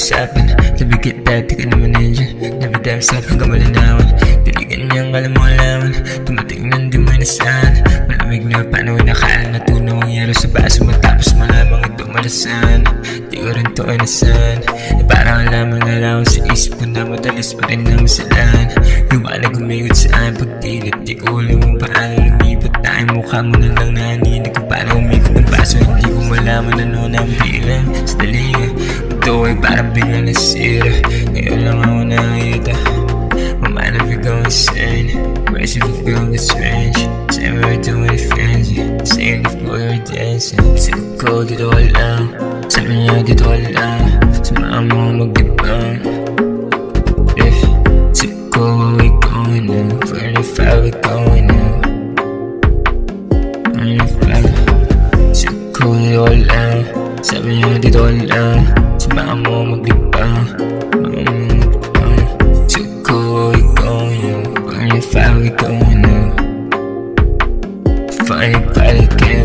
usapan. Sabi kita, di ka naman nandiyan. Never dahil sa akin ka malinawan. Dili ganyang alam mo alaman. Tumating nang di mo inasaan. Malamig na paano nakala na tunaw ang yero sa baso. Matapos malamang ito malasan. Di ko rin to inasan. Parang lamang nalawan sa isip ko na madalas pa rin na masalan. Lumalag umigot saan pagdilit. Di ko alam kung paano lumibot. Tayong mukha mo na lang naninig kung paano umikot ng baso. Hindi ko malaman ano na ang bilang sa dalinga. Ito ay parang biglang nasira. Ngayon lang ako nakita. My mind if you're going insane. Where's if you're feeling strange. Same way we're doing it friends. Same if we're dancing. Too cold dito lang. Sabi niya dito lang. Samahan mo maglibang. Yeah. Too cold where we going now. Where the fire we going now. Where the fire. Too cold dito lang. Sabi niya dito lang. Samahan mo maglibang. Fire we going now. Fire pala kaya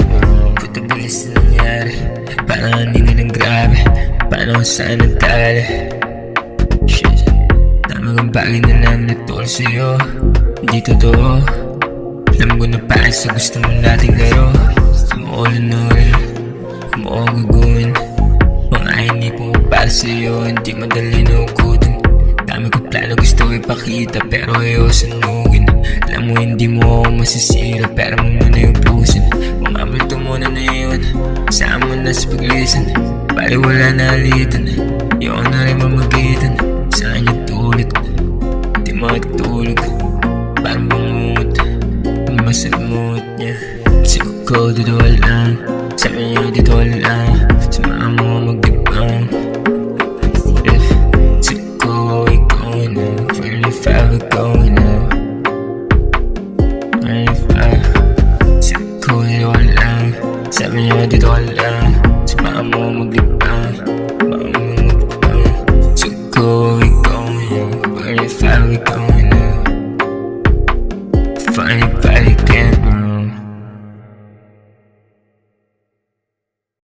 puto bilis na nangyari. Parang hindi na lang grabe. Paano saan nagtala. Shit. Dami kong bagay na lang natulog sa'yo. Hindi totoo. Alam ko na parang sa gusto mo nating laro. Umuulan-ulan, umuuguguin. Mga hindi po para sa'yo. Hindi madali na ukutin. Dami ko plano gusto ipakita pero ayaw sunugin. Alam mo hindi mo ako masisira pero mo muna yung pusin. Mga multo muna na yun, saan mo na sa paglisan. Bali wala na alitan, ayaw na rin mamagitan. Saan yung tulad, di matulog. Parang bangungot, masalmut niya. Siko ko dito lang, sabi niya dito lang.